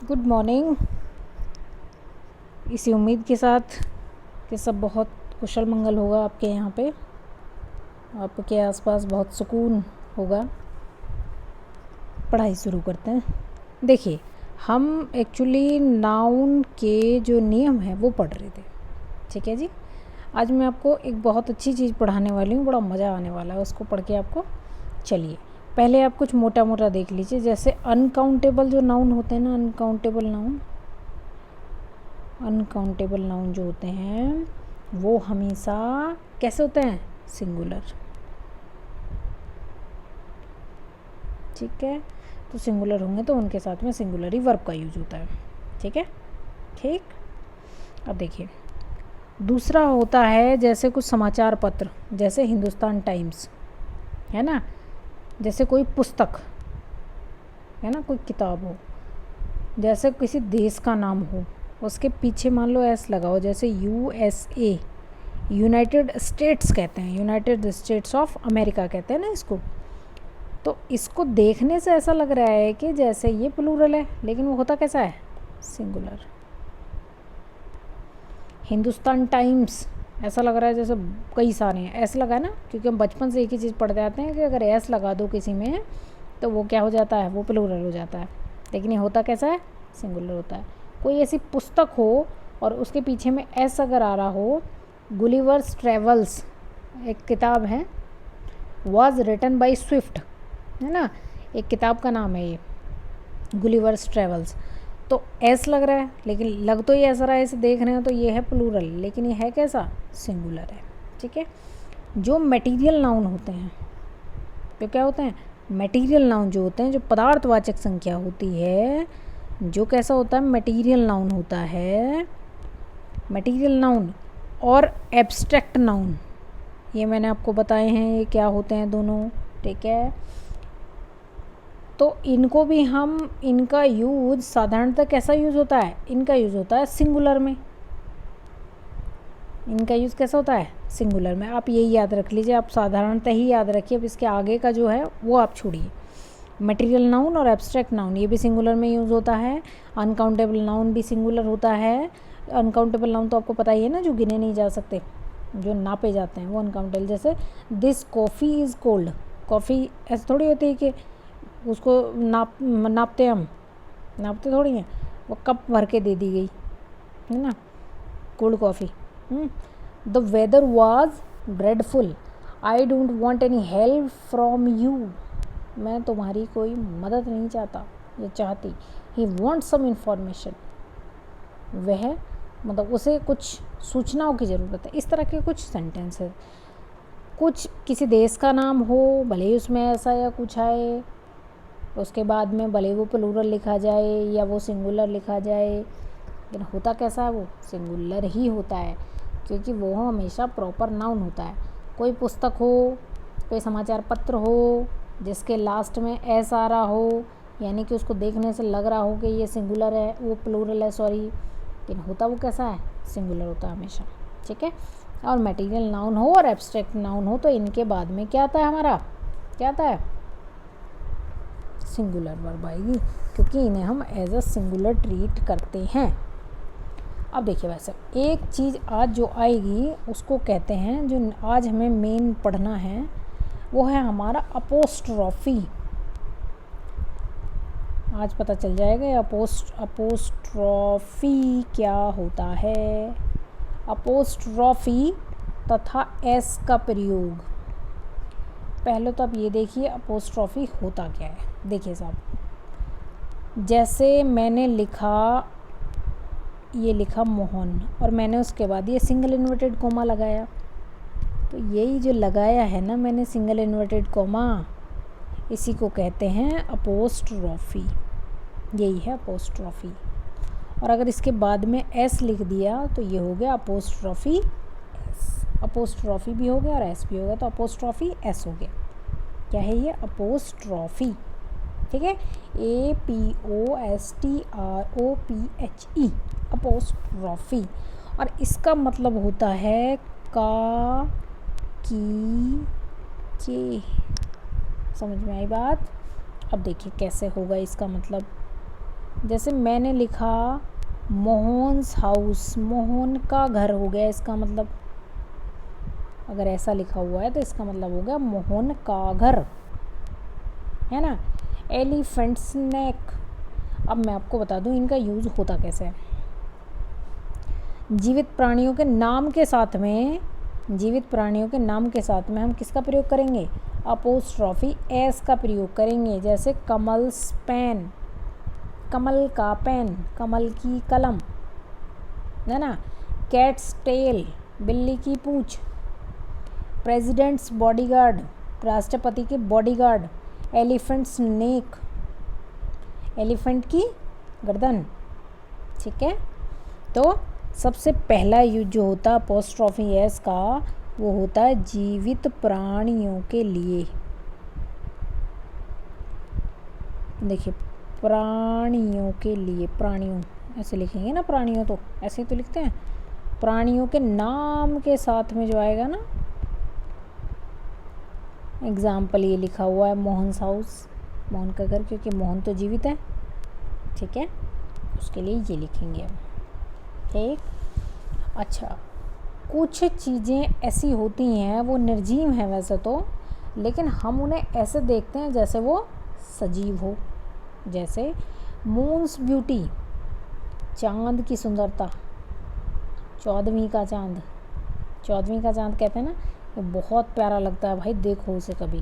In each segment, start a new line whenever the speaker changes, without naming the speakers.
Good morning. इसी उम्मीद के साथ कि सब बहुत कुशल मंगल होगा आपके यहाँ पे, आपके आसपास बहुत सुकून होगा। पढ़ाई शुरू करते हैं। देखिए, हम एक्चुअली नाउन के जो नियम हैं वो पढ़ रहे थे, ठीक है जी। आज मैं आपको एक बहुत अच्छी चीज़ पढ़ाने वाली हूँ, बड़ा मज़ा आने वाला है उसको पढ़ के आपको। चलिए, पहले आप कुछ मोटा मोटा देख लीजिए। जैसे अनकाउंटेबल जो नाउन होते हैं ना, अनकाउंटेबल नाउन जो होते हैं वो हमेशा कैसे होते हैं? सिंगुलर। ठीक है, तो सिंगुलर होंगे तो उनके साथ में सिंगुलर ही वर्ब का यूज होता है। ठीक है, ठीक। अब देखिए, दूसरा होता है जैसे कुछ समाचार पत्र, जैसे हिंदुस्तान टाइम्स है ना, जैसे कोई पुस्तक है ना, कोई किताब हो, जैसे किसी देश का नाम हो, उसके पीछे मान लो एस लगाओ, जैसे USA, यूनाइटेड स्टेट्स कहते हैं, यूनाइटेड स्टेट्स ऑफ अमेरिका कहते हैं ना इसको। तो इसको देखने से ऐसा लग रहा है कि जैसे ये प्लूरल है, लेकिन वो होता कैसा है? सिंगुलर। हिंदुस्तान टाइम्स ऐसा लग रहा है जैसे कई सारे हैं, एस लगा है ना, क्योंकि हम बचपन से एक ही चीज़ पढ़ते आते हैं कि अगर एस लगा दो किसी में तो वो क्या हो जाता है? वो प्लूरल हो जाता है। लेकिन ये होता कैसा है? सिंगुलर होता है। कोई ऐसी पुस्तक हो और उसके पीछे में एस अगर आ रहा हो, गुलिवर्स ट्रेवल्स एक किताब है, वॉज रिटन बाई स्विफ्ट, है ना, एक किताब का नाम है ये, गुलिवर्स ट्रेवल्स। तो एस लग रहा है, लेकिन लग तो ये ऐसा रहा है, इसे देख रहे हैं तो ये है प्लूरल, लेकिन ये है कैसा? सिंगुलर है। ठीक है। जो मटेरियल नाउन होते हैं, तो क्या होते हैं? मटेरियल नाउन जो होते हैं, जो पदार्थवाचक संख्या होती है, जो कैसा होता है? मटेरियल नाउन होता है। मटेरियल नाउन और एब्स्ट्रैक्ट नाउन, ये मैंने आपको बताए हैं ये क्या होते हैं दोनों। ठीक है, तो इनको भी हम, इनका यूज साधारणतः कैसा यूज़ होता है? इनका यूज़ होता है सिंगुलर में। इनका यूज़ कैसा होता है? सिंगुलर में। आप यही याद रख लीजिए, आप साधारणतः ही याद रखिए। अब इसके आगे का जो है वो आप छोड़िए। मटेरियल नाउन और एब्स्ट्रैक्ट नाउन ये भी सिंगुलर में यूज़ होता है। अनकाउंटेबल नाउन भी सिंगुलर होता है। अनकाउंटेबल नाउन तो आपको पता ही है ना, जो गिने नहीं जा सकते, जो नापे जाते हैं, वो अनकाउंटेबल। जैसे this coffee is cold. Coffee ऐसे थोड़ी होती है कि उसको नापते हम, नापते थोड़ी हैं, वो कप भर के दे दी गई है ना, cold coffee. The weather was dreadful, I don't want any help from you, मैं तुम्हारी कोई मदद नहीं चाहता या चाहती। ही वॉन्ट सम इन्फॉर्मेशन, वह मतलब उसे कुछ सूचनाओं की ज़रूरत है। इस तरह के कुछ सेंटेंस है। कुछ किसी देश का नाम हो, भले ही उसमें ऐसा या कुछ आए, उसके बाद में भले वो प्लूरल लिखा जाए या वो सिंगुलर लिखा जाए, लेकिन होता कैसा है? वो सिंगुलर ही होता है, क्योंकि वो हमेशा प्रॉपर नाउन होता है। कोई पुस्तक हो, कोई समाचार पत्र हो, जिसके लास्ट में एस आ रहा हो, यानी कि उसको देखने से लग रहा हो कि ये सिंगुलर है, वो प्लूरल है, सॉरी, लेकिन होता वो कैसा है? सिंगुलर होता है हमेशा। ठीक है। और मटेरियल नाउन हो और एब्स्ट्रैक्ट नाउन हो, तो इनके बाद में क्या आता है हमारा? क्या आता है? सिंगुलर वर्ब आएगी, क्योंकि इन्हें हम एज अ सिंगुलर ट्रीट करते हैं। अब देखिए, वैसे एक चीज़ आज जो आएगी उसको कहते हैं, जो आज हमें मेन पढ़ना है, वो है हमारा अपोस्ट्रॉफी। आज पता चल जाएगा अपोस्ट्रॉफी क्या होता है। अपोस्ट्रॉफी तथा एस का प्रयोग। पहले तो आप ये देखिए अपोस्ट्रॉफी होता क्या है। देखिए साहब, जैसे मैंने लिखा, ये लिखा मोहन, और मैंने उसके बाद ये सिंगल इन्वर्टेड कोमा लगाया, तो यही जो लगाया है ना मैंने सिंगल इन्वर्टेड कोमा, इसी को कहते हैं अपोस्ट्रॉफी। यही है अपोस्ट्रॉफी। और अगर इसके बाद में एस लिख दिया तो ये हो गया अपोस्ट्रॉफी एस। अपोस्ट्रॉफी भी हो गया और एस भी हो गया, तो अपोस्ट्रॉफी एस हो गया। क्या है ये? अपोस्ट्रॉफी। ठीक है, APOSTROPHE, अपोस्ट्रॉफी। और इसका मतलब होता है का, की, के। समझ में आई बात? अब देखिए कैसे होगा इसका मतलब। जैसे मैंने लिखा मोहन्स हाउस, मोहन का घर हो गया इसका मतलब, अगर ऐसा लिखा हुआ है तो इसका मतलब हो गया मोहन का घर, है ना। एलिफेंट्स नेक, अब मैं आपको बता दूं इनका यूज़ होता कैसे है। जीवित प्राणियों के नाम के साथ में, जीवित प्राणियों के नाम के साथ में हम किसका प्रयोग करेंगे, अपोस्ट्रॉफी एस का प्रयोग करेंगे। जैसे कमल्स पेन, कमल का पेन, कमल की कलम, है ना। कैट्स टेल, बिल्ली की पूंछ। प्रेसिडेंट्स बॉडीगार्ड, राष्ट्रपति के बॉडीगार्ड। एलिफेंट्स नेक, एलिफेंट की गर्दन, ठीक है। तो सबसे पहला यूज जो होता है अपोस्ट्रॉफी एस का, वो होता है जीवित प्राणियों के लिए। देखिए प्राणियों के लिए, प्राणियों ऐसे लिखेंगे ना, प्राणियों तो ऐसे ही तो लिखते हैं। प्राणियों के नाम के साथ में जो आएगा ना, एग्जाम्पल ये लिखा हुआ है मोहन्स हाउस, मोहन का घर, क्योंकि मोहन तो जीवित है, ठीक है, उसके लिए ये लिखेंगे हम, ठीक। अच्छा, कुछ चीज़ें ऐसी होती हैं वो निर्जीव हैं वैसे तो, लेकिन हम उन्हें ऐसे देखते हैं जैसे वो सजीव हो। जैसे मून्स ब्यूटी, चाँद की सुंदरता, चौदहवीं का चाँद, चौदहवीं का चाँद कहते हैं ना, ये बहुत प्यारा लगता है भाई, देखो उसे कभी,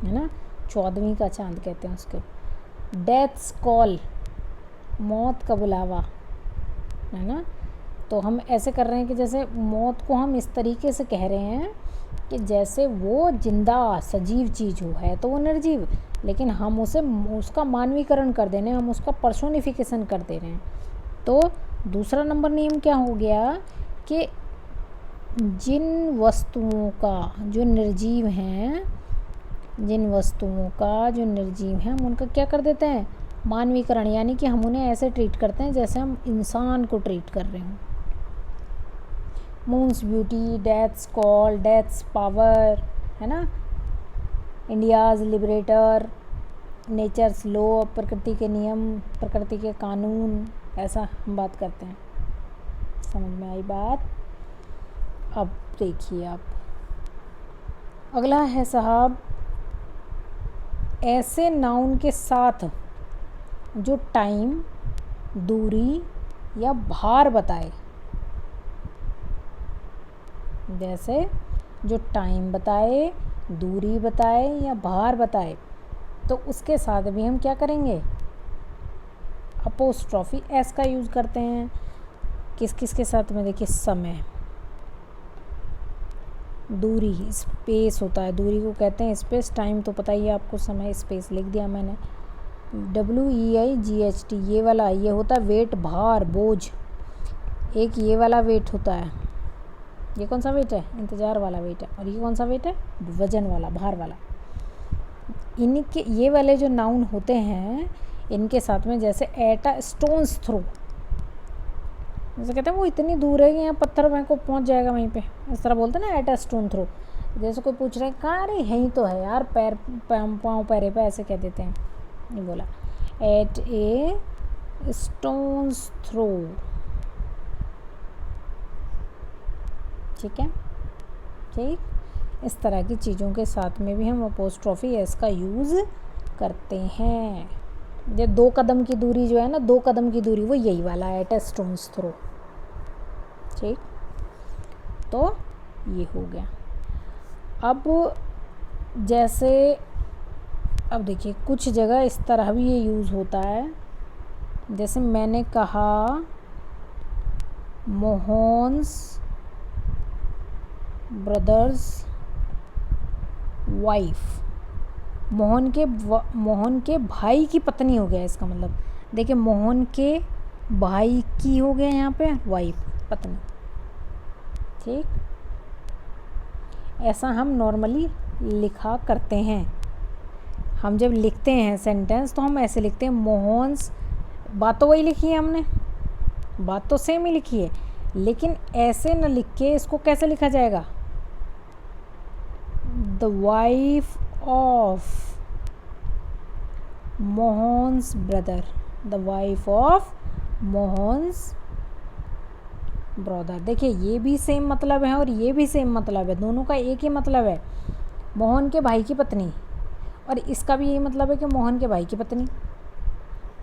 है ना, चौदहवीं का चाँद कहते हैं उसको। डेथ्स कॉल, मौत का बुलावा, है ना। तो हम ऐसे कर रहे हैं कि जैसे मौत को हम इस तरीके से कह रहे हैं कि जैसे वो जिंदा सजीव चीज़ हो, है तो वो निर्जीव, लेकिन हम उसे उसका मानवीकरण कर दे रहे हैं, हम उसका पर्सोनिफिकेशन कर दे रहे हैं। तो दूसरा नंबर नियम क्या हो गया कि जिन वस्तुओं का जो निर्जीव हैं, जिन वस्तुओं का जो निर्जीव हैं, हम उनका क्या कर देते हैं, मानवीकरण, यानी कि हम उन्हें ऐसे ट्रीट करते हैं जैसे हम इंसान को ट्रीट कर रहे हों। Moons beauty, deaths call, deaths power, है ना, इंडियाज़ लिबरेटर, नेचर्स लॉ, प्रकृति के नियम, प्रकृति के कानून, ऐसा हम बात करते हैं। समझ में आई बात। अब देखिए आप, अगला है साहब, ऐसे नाउन के साथ जो टाइम, दूरी या भार बताए। जैसे जो टाइम बताए, दूरी बताए या भार बताए, तो उसके साथ भी हम क्या करेंगे, अपोस्ट्रॉफी एस का यूज़ करते हैं। किस किस के साथ में, देखिए समय, दूरी, स्पेस होता है, दूरी को कहते हैं स्पेस, टाइम तो पता ही है आपको, समय, स्पेस लिख दिया मैंने। WEIGHT, ये वाला, ये होता है वेट, भार, बोझ। एक ये वाला वेट होता है, ये कौन सा वेट है, इंतज़ार वाला वेट है, और ये कौन सा वेट है, वजन वाला, भार वाला। इनके ये वाले जो नाउन होते हैं, इनके साथ में जैसे एट अ स्टोन्स थ्रो, जैसे कहते हैं वो इतनी दूर है कि यहाँ पत्थर वहीं को पहुँच जाएगा वहीं पे, इस तरह बोलते हैं ना, एट अ स्टोन थ्रो। जैसे कोई पूछ रहे हैं कहाँ, अरे यहीं तो है यार, पैर पाँव पैरे पे, ऐसे कह देते हैं, ये बोला एट ए स्टोन्स थ्रो, ठीक है, ठीक। इस तरह की चीज़ों के साथ में भी हम अपोस्ट्रॉफी एस का यूज़ करते हैं। ये 2 कदम की दूरी जो है ना, 2 कदम की दूरी, वो यही वाला है, एट अ स्टोन्स थ्रो, ठीक। तो ये हो गया। अब जैसे, अब देखिए कुछ जगह इस तरह भी ये यूज़ होता है, जैसे मैंने कहा मोहन्स ब्रदर्स वाइफ, मोहन के भाई की पत्नी हो गया इसका मतलब। देखिए मोहन के भाई की हो गया यहाँ पे वाइफ, पत्नी, ठीक। ऐसा हम नॉर्मली लिखा करते हैं। हम जब लिखते हैं सेंटेंस तो हम ऐसे लिखते हैं, मोहन्स, बात तो वही लिखी है हमने, बात तो सेम ही लिखी है, लेकिन ऐसे न लिख के इसको कैसे लिखा जाएगा, the wife of Mohan's brother, the wife of Mohan's brother. देखिए ये भी सेम मतलब है और ये भी सेम मतलब है, दोनों का एक ही मतलब है, मोहन के भाई की पत्नी, और इसका भी यही मतलब है कि मोहन के भाई की पत्नी,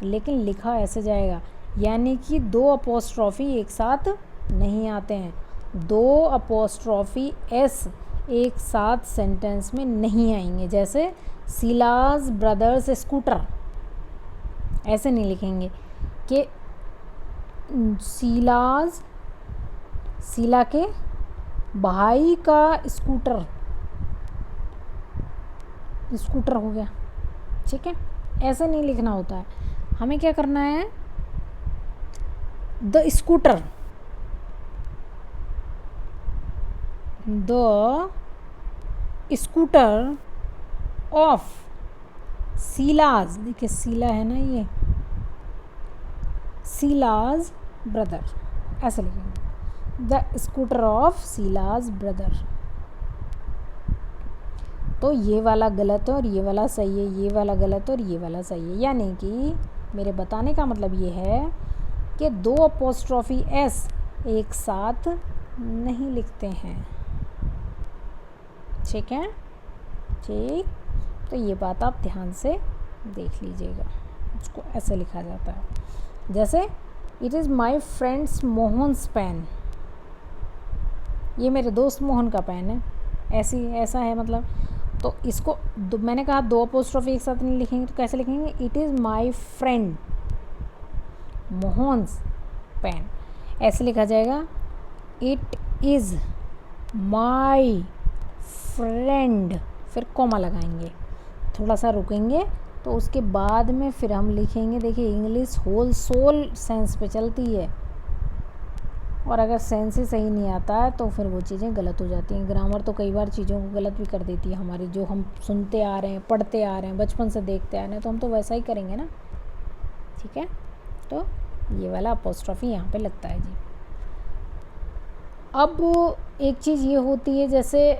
लेकिन लिखा ऐसे जाएगा, यानी कि दो अपोस्ट्रॉफी एक साथ नहीं आते हैं, दो अपोस्ट्रॉफी एस एक साथ सेंटेंस में नहीं आएंगे। जैसे शीलाज ब्रदर्स स्कूटर, ऐसे नहीं लिखेंगे कि शीला के भाई का स्कूटर हो गया, ठीक है, ऐसे नहीं लिखना होता है। हमें क्या करना है, द स्कूटर ऑफ शीलाज, देखिए शीला है ना, ये शीलाज ब्रदर, ऐसे लिखेंगे, the scooter of Sheela's brother. तो ये वाला गलत है और ये वाला सही है, ये वाला गलत है और ये वाला सही है, यानी कि मेरे बताने का मतलब ये है कि दो अपोस्ट्रॉफी एस एक साथ नहीं लिखते हैं, ठीक है, ठीक। तो ये बात आप ध्यान से देख लीजिएगा, उसको ऐसे लिखा जाता है, जैसे it is my friends Mohan's pen, ये मेरे दोस्त मोहन का पेन है, ऐसा है मतलब। तो इसको मैंने कहा दो अपोस्ट्रोफी एक साथ नहीं लिखेंगे, तो कैसे लिखेंगे, it is my friend Mohan's pen, ऐसे लिखा जाएगा, इट इज़ माई फ्रेंड, फिर कॉमा लगाएंगे, थोड़ा सा रुकेंगे, तो उसके बाद में फिर हम लिखेंगे। देखिए इंग्लिश होल सोल सेंस पे चलती है, और अगर सेंस ही सही नहीं आता है तो फिर वो चीज़ें गलत हो जाती हैं। ग्रामर तो कई बार चीज़ों को गलत भी कर देती है हमारी, जो हम सुनते आ रहे हैं, पढ़ते आ रहे हैं, बचपन से देखते आ रहे हैं, तो हम तो वैसा ही करेंगे ना, ठीक है। तो ये वाला अपोस्ट्रोफी यहाँ पे लगता है जी। अब एक चीज़ ये होती है, जैसे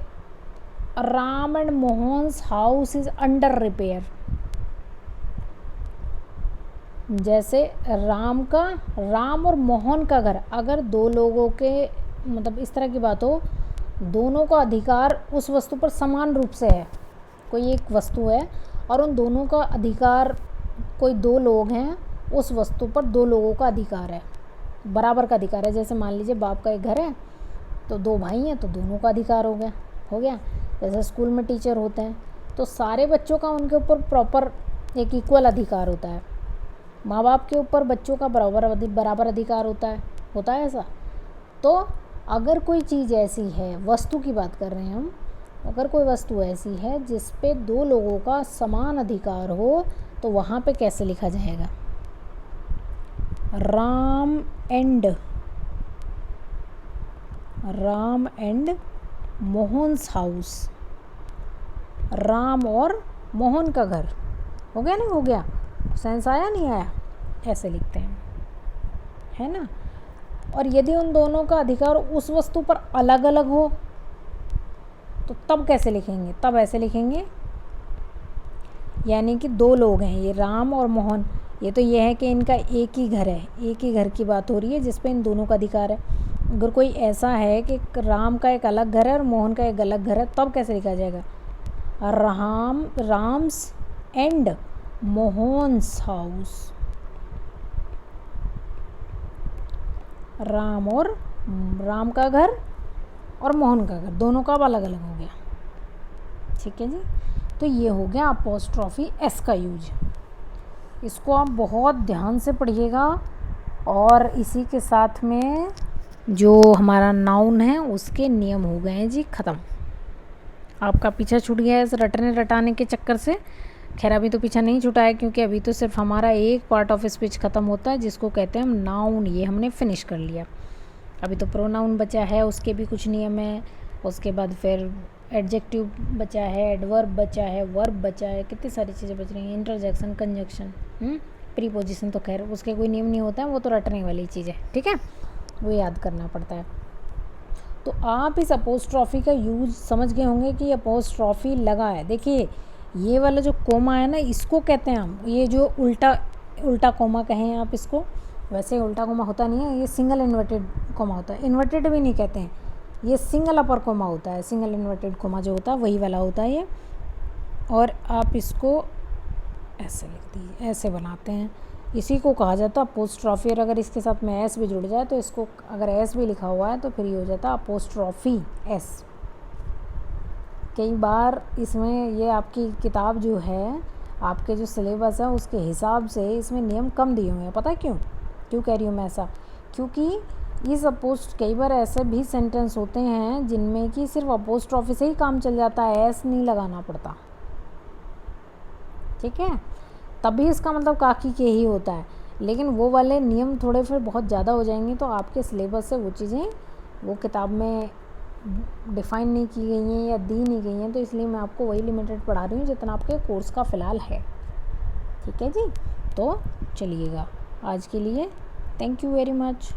Ram and Mohan's house is under repair, जैसे राम और मोहन का घर, अगर दो लोगों के मतलब इस तरह की बात हो, दोनों का अधिकार उस वस्तु पर समान रूप से है, कोई एक वस्तु है और उन दोनों का अधिकार, कोई दो लोग हैं, उस वस्तु पर दो लोगों का अधिकार है, बराबर का अधिकार है। जैसे मान लीजिए बाप का एक घर है, तो दो भाई हैं, तो दोनों का अधिकार हो गया। जैसे स्कूल में टीचर होते हैं, तो सारे बच्चों का उनके ऊपर प्रॉपर एक इक्वल अधिकार होता है। माँ बाप के ऊपर बच्चों का बराबर अधिकार होता है ऐसा। तो अगर कोई चीज़ ऐसी है, वस्तु की बात कर रहे हैं हम, अगर कोई वस्तु ऐसी है जिस पे दो लोगों का समान अधिकार हो, तो वहाँ पे कैसे लिखा जाएगा, राम एंड मोहन्स हाउस, राम और मोहन का घर, हो गया नहीं हो गया, सेंस आया नहीं आया, ऐसे लिखते हैं, है ना। और यदि उन दोनों का अधिकार उस वस्तु पर अलग अलग हो, तो तब कैसे लिखेंगे, तब ऐसे लिखेंगे, यानी कि दो लोग हैं, ये राम और मोहन, ये तो ये है कि इनका एक ही घर है, एक ही घर की बात हो रही है जिस पे इन दोनों का अधिकार है। अगर कोई ऐसा है कि राम का एक अलग घर है और मोहन का एक अलग घर है, तब कैसे लिखा जाएगा, राम्स एंड मोहन्स हाउस, राम का घर और मोहन का घर, दोनों का अलग अलग हो गया, ठीक है जी। तो ये हो गया अपोस्ट्रोफी एस का यूज, इसको आप बहुत ध्यान से पढ़िएगा। और इसी के साथ में जो हमारा नाउन है उसके नियम हो गए हैं जी ख़त्म। आपका पीछा छूट गया है इस रटने रटाने के चक्कर से। खैर अभी तो पीछा नहीं छूटा है, क्योंकि अभी तो सिर्फ हमारा एक पार्ट ऑफ स्पीच ख़त्म होता है जिसको कहते हैं हम नाउन, ये हमने फिनिश कर लिया। अभी तो प्रोनाउन बचा है, उसके भी कुछ नियम हैं, उसके बाद फिर एडजेक्टिव बचा है, एडवर्ब बचा है, वर्ब बचा है, कितनी सारी चीज़ें बच रही हैं, इंटरजेक्शन, कंजक्शन, प्रीपोजिशन, तो खैर उसके कोई नियम नहीं होता है, वो तो रटने वाली चीज़ है, ठीक है, वो याद करना पड़ता है। तो आप इस अपोस्ट्रॉफी का यूज समझ गए होंगे कि अपोस्ट्रॉफी लगा है। देखिए ये वाला जो कोमा है ना, इसको कहते हैं हम, ये जो उल्टा उल्टा कोमा कहें आप इसको, वैसे उल्टा कोमा होता नहीं है, ये सिंगल इन्वर्टेड कोमा होता है। इन्वर्टेड भी नहीं कहते हैं, ये सिंगल अपर कोमा होता है। सिंगल इन्वर्टेड कोमा जो होता है वही वाला होता है ये। और आप इसको ऐसे लिख दीजिए, ऐसे बनाते हैं। इसी को कहा जाता है अपोस्ट्रॉफी। और अगर इसके साथ में एस भी जुड़ जाए तो इसको, अगर एस भी लिखा हुआ है तो फिर ये हो जाता है अपोस्ट्रॉफी एस। कई बार इसमें ये आपकी किताब जो है, आपके जो सिलेबस है उसके हिसाब से इसमें नियम कम दिए हुए हैं। पता है क्यों कह रही हूँ मैं ऐसा? क्योंकि इस कई बार ऐसे भी सेंटेंस होते हैं जिनमें कि सिर्फ अपोस्ट्रॉफी से ही काम चल जाता है, एस नहीं लगाना पड़ता। ठीक है, तभी इसका मतलब काकी के ही होता है। लेकिन वो वाले नियम थोड़े फिर बहुत ज़्यादा हो जाएंगे, तो आपके सिलेबस से वो चीज़ें वो किताब में डिफ़ाइन नहीं की गई हैं या दी नहीं गई हैं, तो इसलिए मैं आपको वही लिमिटेड पढ़ा रही हूँ जितना आपके कोर्स का फ़िलहाल है। ठीक है जी, तो चलिएगा आज के लिए, थैंक यू वेरी मच।